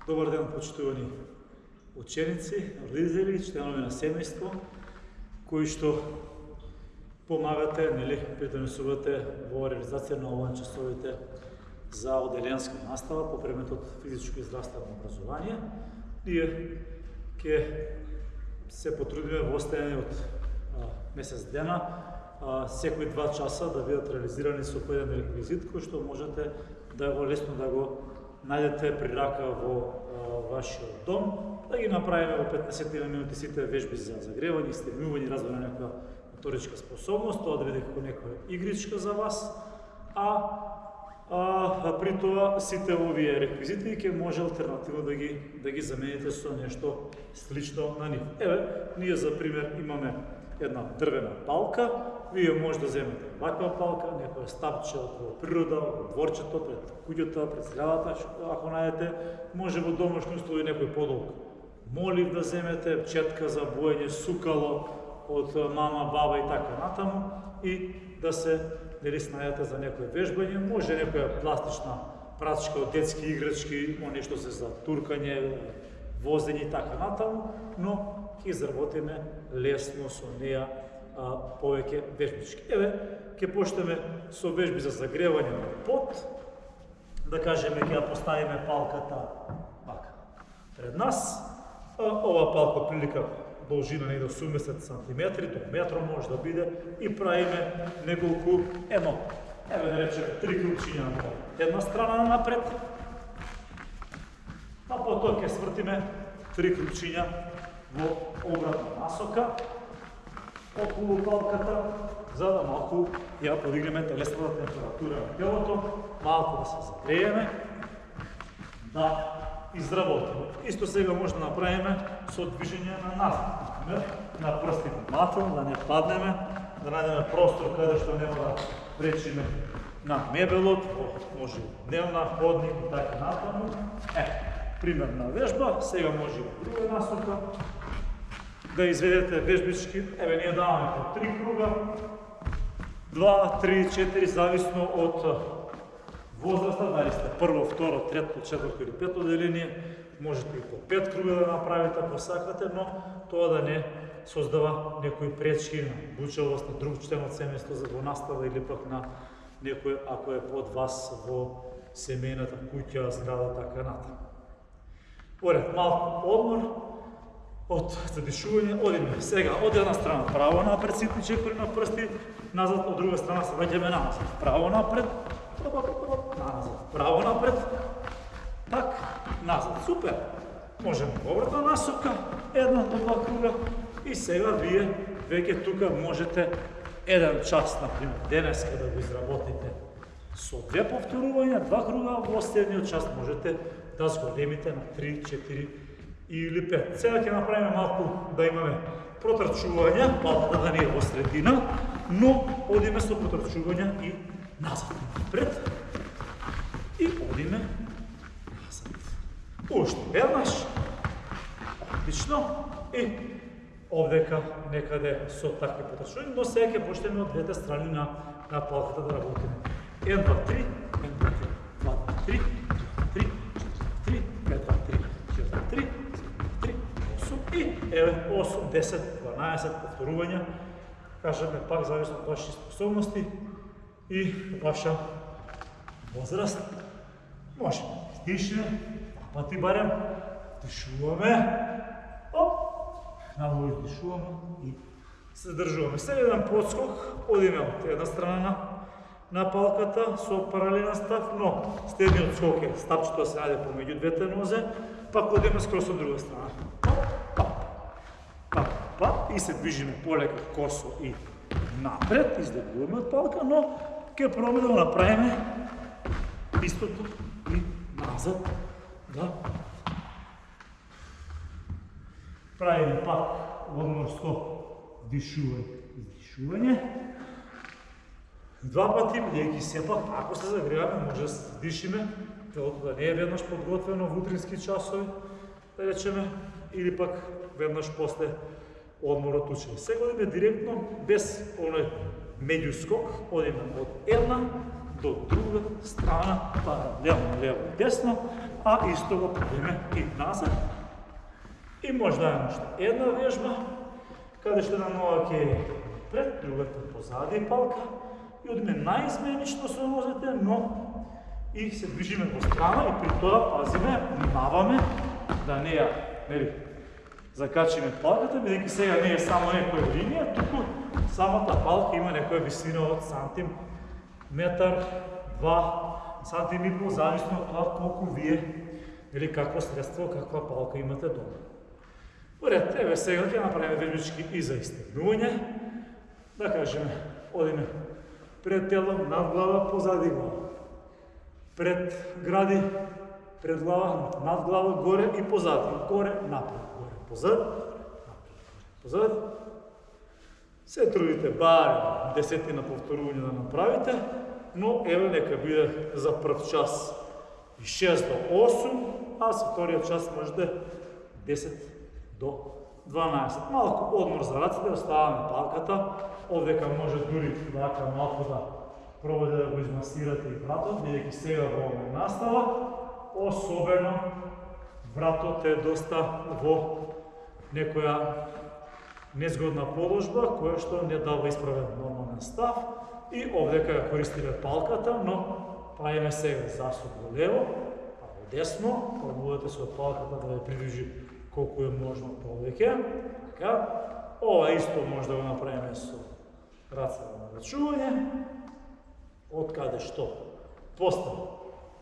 Добар ден, почитувани ученици, родители, членови на семејство, кои што помагате, придонесувате во реализација на онлайн часовите за оделенска настава по предметот физичко и здравствено образование. Ние ќе се потрудиме во остајање од месец дена секои 2 часа да бидат реализирани со поеден реквизит кој што можете да го лесно да го најдете при рака во вашиот дом, да ги направиме во 15 минути сите вежби за загревање, стегнување, развој на некоја моторичка способност, тоа да биде како некоја игричка за вас, при тоа сите овие реквизити ќе може алтернативно да ги замените со нешто слично на нив. Еве, ние за пример имаме една дрвена палка, вие може да земете ваква палка, некоја стапче во природа, во дворчето, пред куќата, пред зградата, ако најдете, може во домашни услови некој подолг молив да земете, четка за боење, сукало од мама, баба и така натаму, и да се снајдете за некој вежбање, може некоја пластична прачка од детски играчки, нешто се за туркање, возење и така натаму, но ќе изработиме лесно со неја повеќе вежбички. Еве, ќе почнеме со вежби за загревање на пот. Да кажеме, ќе ја поставиме палката вака пред нас. Ова палка отприлика должина не до 80 см, до метро може да биде, и правиме неколку, еве да речеме 3 крупчиња на една страна напред, па потоа ќе свртиме 3 крупчиња во обратна насока околу палката, за да малку ја подигнеме телесната температура на телото, малку да се загрееме, да изработиме. Исто сега може да направиме со движење на назад, на прстите внимателно, да не паднеме, да најдеме простор каде што нема да пречиме на мебелот, може дневна, ходник и така натаму. Примерна вежба, сега може и во друга насока да изведете вежбички. Еве, ние даваме по 3 круга, 2, 3, 4, зависно од возраста, дали сте прво, второ, трето, четврто или пето деление, можете и по 5 круга да направите ако сакате, но тоа да не создава некои пречки на обучалост на друг член од семејство за во настава или пак на некој ако е под вас во семејната куќа, зграда, така натаму. Поред малку одмор од задишување, одиме сега од една страна право напред, ситни чекори на прсти, назад, од друга страна се враќаме назад, право напред, назад, право напред, так, назад, супер. Можеме обратна насока, 1 до 2 круга, и сега вие веќе тука можете 1 час, например, денеска да го изработите со 2 повторувања, 2 круга, во следниот час можете да зголемите на 3, 4 или 5. Сега ќе направиме малку да имаме протрчување, палката да не е во средина, но одиме со протрчувања и назад, напред, и одиме назад. Уште веднаш, одлично, и овдека некаде со такви протрчувања, но сега ќе почнеме од двете страни на палката да работиме. 1, 2, 3, 1, 2, 3, 2, 3, 3, 4, 3, 5, 2, 3, 4, 3, 8 и еве 8, 10, 12 повторувања. Кажеме пак зависно од вашите способности и ваша возраст. Може издишне, 2 пати барем, дишуваме, наново издишуваме и се држуваме. Сега еден подскок, одиме од една страна на палката со паралелен став, но следниот скок е стапчето се најде помеѓу двете нозе, пак одиме скроз од друга страна. И се движиме полека косо и напред, издегуваме од палка, но ќе пробаме да го направиме истото и назад, да правиме пак одмор со дишување и издишување. 2 пати, бидејќи сепак, ако се загреваме, може да се дишиме, телото да не е веднаш подготвено во утрински часови, да речеме, или пак веднаш после одморот учени. Сега одиме директно, без оној меѓускок, одиме од 1 до друга страна, паралелно лево и десно, а исто го правиме и назад. И може да имаме една вежба, каде што една нога ќе е пред, другата позади палка и одиме наизменично со нозете, но и се движиме во страна и при тоа пазиме, внимаваме да не ја закачиме палката, бидејќи сега не е само некоја линија, туку самата палка има некоја висина од сантим, метар, 2 сантим и пол, зависно од тоа колку вие или какво средство, каква палка имате дома. Поред, еве сега ќе направиме вежбички и за изтегнување. Да кажеме, одиме пред тело, над глава, позади глава. Пред гради, пред глава, над глава, горе и позади. Горе, напред, горе, позади, напред, позади. Се трудите барем 10 повторување да направите, но еве нека биде за прв час и 6 до 8, а за вториот час можете 10 до 12. Малку одмор за раците, оставаме палката. Овдека може дури вака малку да пробате да го измасирате и вратот, бидејќи сега во оваа настава, особено вратот е доста во некоја незгодна положба, која што не дава исправен нормален став и овдека ја користиме палката, но правиме сега засук во лево, па во десно, пробувате со палката да ја приближи колку е можно повеќе. Така, ова исто може да го направиме со раце на наврачување, од каде што после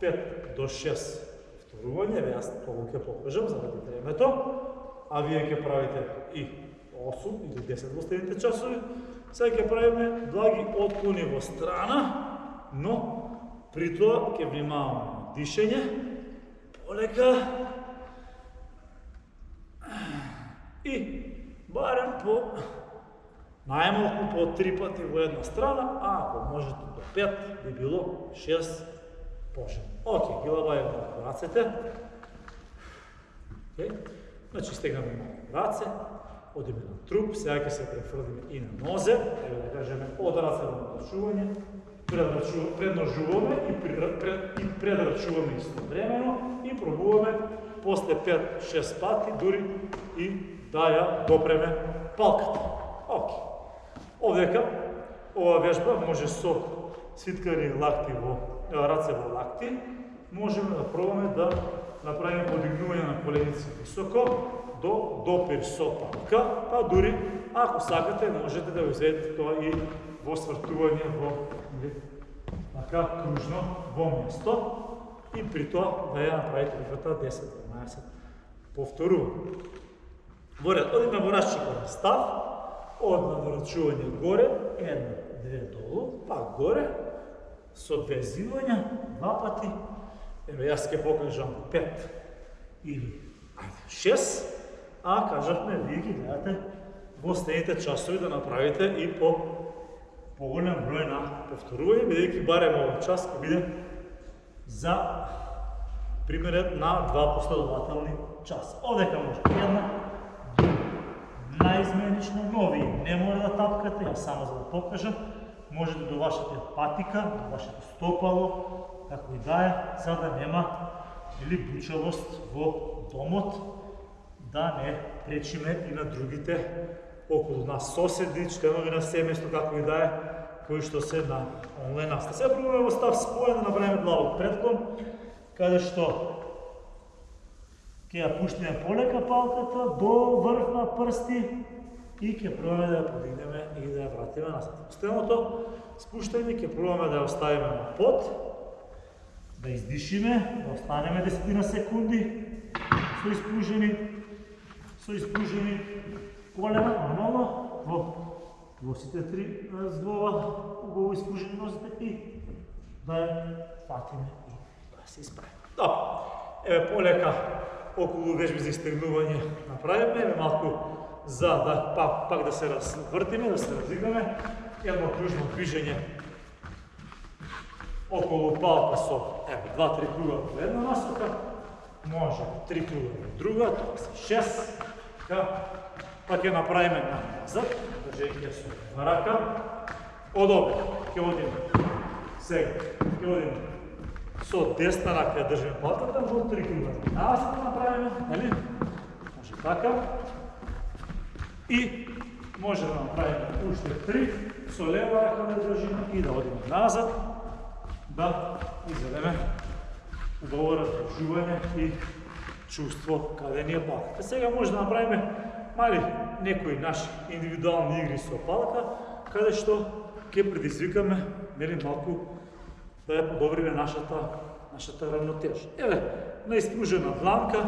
5 до 6 повторување, јас толку ќе покажам заради времето, а вие ќе правите и 8 или 10 во следните часови. Сега ќе правиме благи отклони во страна, но при тоа ќе внимаваме на дишење, полека и барем по најмалку по 3 пати во една страна, а ако можете до 5 би било 6 пожелно. Окей, ги лабајаме малку рацете. Значи стегнаме малку раце, одиме на труп, сега ќе се префрлиме и на нозе, еве да кажеме од раце до наврачување, предножуваме и предрачуваме истовремено и пробуваме после 5-6 пати дури и да ја допреме палката. Окей. Овдека, ова вежба може со свиткани лакти во раце во лакти, можеме да пробаме да направиме подигнување на коленици високо до допир со палка, па дури ако сакате можете да го изведете тоа и во свртување во така кружно во место и при тоа да ја направите другата 10-12 повторување. Во ред, одиме во расчекорен став, од наврачување горе, 1-2 долу, па горе, со 2 зивања, 2 пати, еве јас ќе покажам 5 или 6, а кажавме вие ги гледате во следните часови да направите и по поголем број на повторување, бидејќи барем овој час ќе биде за примерет на 2 последователни часа. Овдека може една, наизменично, но вие не мора да тапкате, ја само за да покажам, можете до вашата патика, до вашето стопало, како и да е, за да нема или бучавост во домот, да не пречиме и на другите околу нас соседи, членови на семејство, како и да е, кои што се на онлайн настава. Сега пробуваме во став споен да направиме длабок предклон, каде што ќе ја пуштиме полека палката до врв на прсти и ќе пробаме да ја подигнеме и да ја вратиме назад. Последното спуштање ќе пробаме да ја оставиме на под, да издишиме, да останеме 10 секунди со испружени колена, нормално, во сите 3 зглова, убаво испружени нозите и да ја фатиме и да се исправиме. Добро, еве полека околу вежби за истегнување направиме, еве малку за да пак да се развртиме, да се разигнеме, едно кружно движење околу палка со 2-3 круга во една насока, може 3 круга во друга, тоа се 6, па ќе направиме назад, држејќи со една рака, од овде ќе одиме Сега, ќе одиме со десна рака ја држиме палката, во 3 круга. Назад да направиме, нели? Може така. И може да направиме уште 3 со лева рака да држиме и да одиме назад, да изведеме убаво раздржување и чувство каде ни е палката. Сега може да направиме мали некои наши индивидуални игри со палка, каде што ќе предизвикаме нели малку да ја подобриме нашата равнотежа. Еве, на испружена дланка,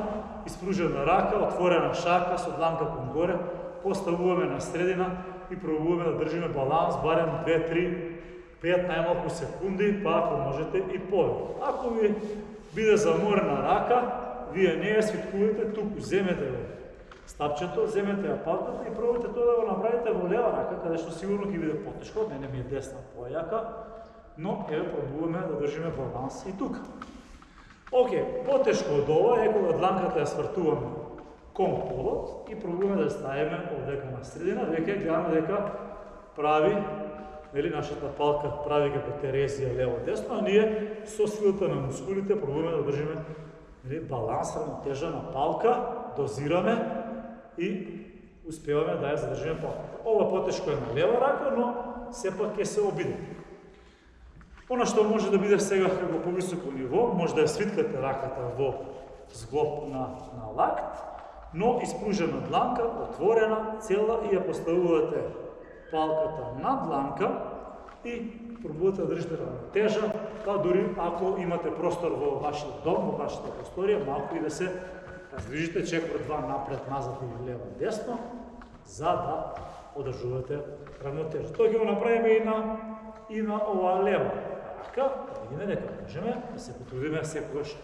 испружена рака, отворена шака со дланка кон горе, поставуваме на средина и пробуваме да држиме баланс барем 2, 3, 5 најмалку секунди, па ако можете и повеќе. Ако ви биде заморена рака, вие не ја свиткувате туку, земете го стапчето, земете ја палката и пробуйте тоа да го направите во лева рака, каде што сигурно ќе биде потешко, мене ми е десна појака, но еве пробуваме да држиме баланс и тука. Океј, потешко од ова е кога дланката ја свртуваме кон полот и пробуваме да ја ставиме овдека на средина, веќе гледаме дека прави, нели нашата палка прави како терезија лево-десно, а ние со силата на мускулите пробуваме да држиме нели баланс, равнотежа на палка, дозираме и успеваме да ја задржиме палката. Ова потешко е на лева рака, но сепак ќе се обиде. Она што може да биде сега како повисоко ниво, може да ја свиткате раката во зглоб на лакт, но испружена дланка, отворена, цела и ја поставувате палката на дланка и пробувате да држите равнотежа, па дури ако имате простор во вашиот дом, во вашата просторија, малку и да се раздвижите чекор 2 напред, назад или лево, десно, за да одржувате равнотежа. Тоа ќе го направиме и на ова лева рака, да видиме дека можеме да се потрудиме секогаш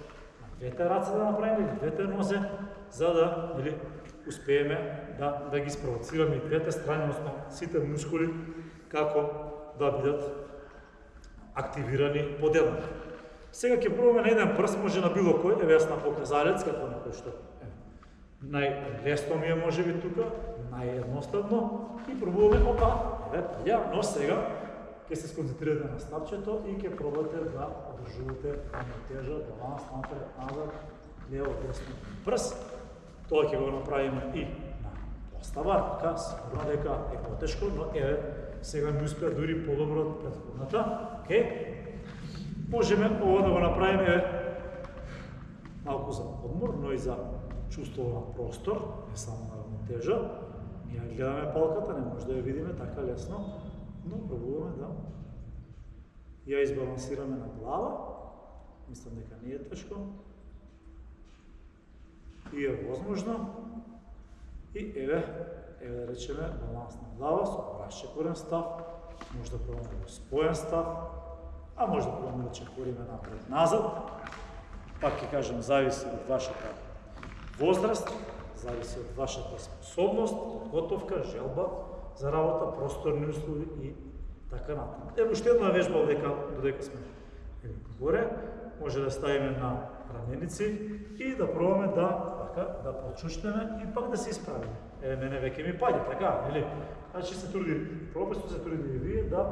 на двете раце да направиме, или двете нозе, за да успееме да ги спровоцираме и двете страни, односно сите мускули, како да бидат активирани подеднакво. Сега ќе пробаме на еден прст, може на било кој, еве јас на показалец, како некој што најлесно ми е можеби тука, наједноставно, и пробуваме, еве, ја, но сега ќе се сконцентрирате на стапчето и ќе пробате да одржувате равнотежа, баланс, напред, назад, лево, десно, прст. Тоа ќе го направиме и на постава, рака, сигурно дека е потешко, но еве, сега ми успеа дури подобро од претходната. Можеме ова да го направиме малку за одмор, но и за чувство на простор, не само на равнотежа. Ние гледаме палката, не може да ја видиме така лесно, но пробуваме да ја избалансираме на глава. Мислам дека не е тешко. И е возможно. И еве да речеме баланс на глава со расчекорен став, може да пробаме во споен став, а може да пробаме да чекориме напред-назад. Пак ќе кажем, зависи од вашата возраст, зависи од вашата способност, готовка, желба за работа, просторни услови и така натаму. Ево уште една вежба додека сме горе, може да ставиме на раменици и да пробаме да почуштеме и пак да се исправиме. Еве, мене веќе ми паѓа, така, нели? Значи се труди, прописто се труди и вие да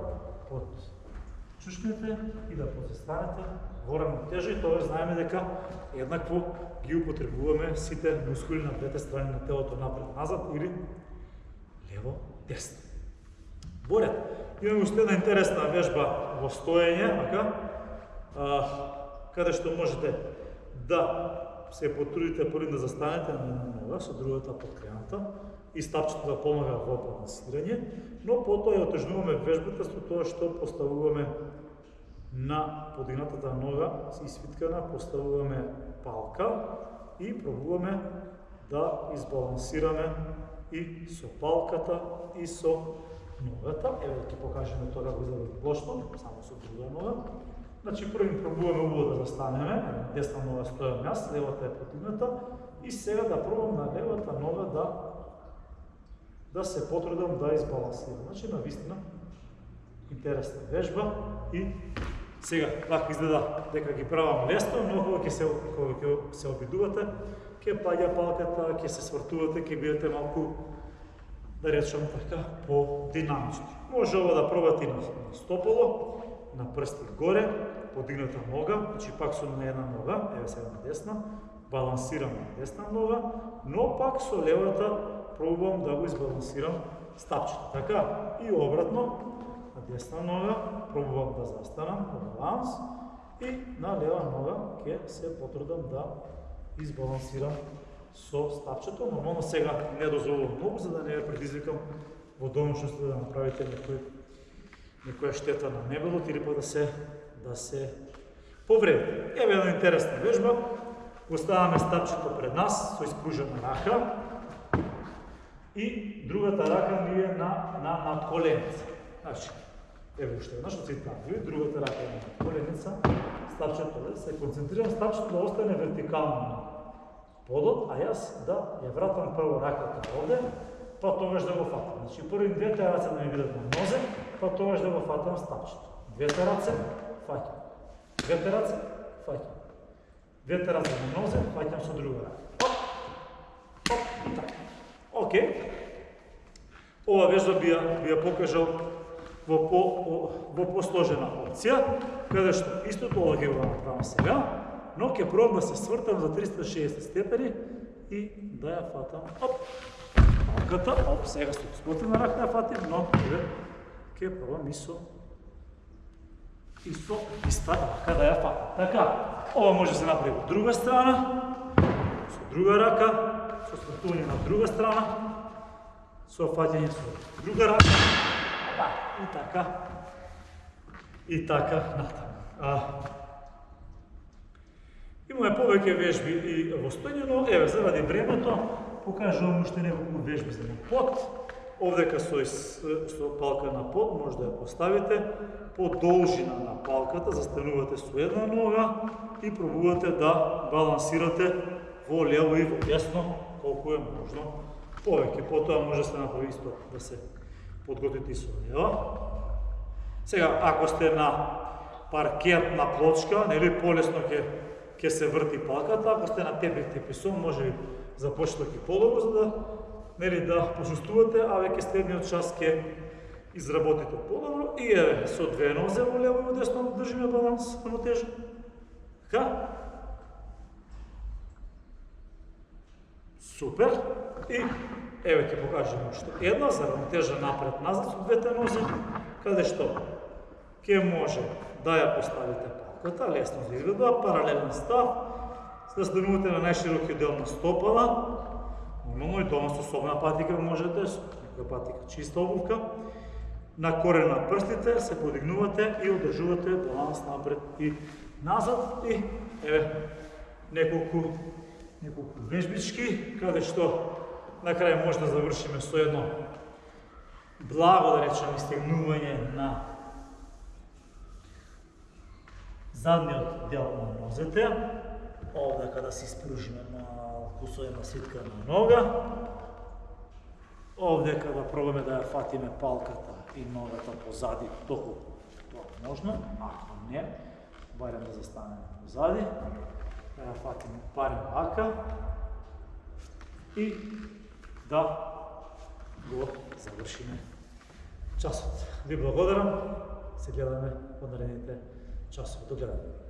почуштнете и да позастанете во равнотежа и тоа знаеме дека еднакво ги употребуваме сите мускули на двете страни на телото, напред-назад или лево-десно. Боред, имаме уште една интересна вежба во стоење, каде што можете да се потрудите први да застанете на една нога со другата подкрената и стапчето да помага во балансирање, но потоа ја отежнуваме вежбата со тоа што поставуваме на подигнатата нога свиткана, поставуваме палка и пробуваме да избалансираме и со палката и со ногата. Еве да ќе покажеме тоа како изгледа плошно, само со друга нога. Значи први пробуваме убаво да застанеме, десна нога стојам јас, левата е потигната и сега да пробам на левата нога да се потрудам да избалансирам. Значи навистина интересна вежба и сега вака изгледа дека ги правам лесно, но кога ќе се обидувате, ќе паѓа палката, ќе се свртувате, ќе бидете малку, да речам така, по-динамични. Може ова да пробате и на стополо, на прсти горе, подигната нога, значи пак сум на една нога, еве сега на десна, балансирам на десна нога, но пак со левата пробувам да го избалансирам стапчето. Така, и обратно, на десна нога пробувам да застанам на баланс и на лева нога ќе се потрудам да избалансирам со стапчето. Нормално сега не дозволувам многу, за да не ја предизвикам во домашноста да направите некоја штета на мебелот или па да се повреди. Еве една интересна вежба. Оставаме стапчето пред нас со испружена рака и другата рака ни е на коленца. Значи, еве уште еднаш од цитатови, другата рака е на коленица, стапчето да се концентрирам, стапчето да остане вертикално на подот, а јас да ја вратам прво раката овде, па тогаш да го фатам. Значи, први двете раце да ми бидат на нозе, па тогаш да го фатам стапчето. Двете раце, фаќам. Двете раце, фаќам. Двете раце на нозе, фаќам со друга рака. Оп, оп, и така. Океј. Ова вежба би ја покажал во посложена опција, каде што истото ова ќе го направам сега, но ќе пробам да се свртам за 360 степени и да ја фатам. Оп, палката, оп, сега со сплотена рака ја фатим, но ќе пробам и со иста рака да ја фатам. Така, ова може да се направи од друга страна, со друга рака, со свртување на друга страна, со фаќање со друга рака, и така натаму. Имаме повеќе вежби и во стоење, но еве заради времето покажувам уште неколку вежби за на под. Овдека со палка на под може да ја поставите по должина на палката, застанувате со една нога и пробувате да балансирате во лево и во десно колку е можно повеќе. Потоа може да се направи исто да се подготвите и со лева. Сега, ако сте на паркетна плочка, нели полесно ќе се врти палката, ако сте на тепих теписон, може би започнете подолго, за да нели да почувствувате, а веќе следниот час ќе изработите подобро и еве со две нозе во лево и во десно држиме баланс, равнотежа. Така? Супер. И еве ќе покажем уште една за равнотежа напред-назад со двете нозе, каде што ќе може да ја поставите палката, лесно за изгледа, паралелен став, застанувате на најширокиот дел на стопала, нормално и дома со собна патика можете, со некоја патика чиста обувка, на корен на прстите се подигнувате и одржувате баланс напред и назад и еве неколку вежбички, каде што на крај може да завршиме со едно благо, да речем, истегнување на задниот дел на нозете, овде када се испружиме малку со една свитка на нога, овде када пробаме да ја фатиме палката и ногата позади, доколку тоа можно, ако не, барем да застанеме позади, да ја фатиме барем вака и да го завршиме часот. Ви благодарам, се гледаме во наредните часови. До гледање.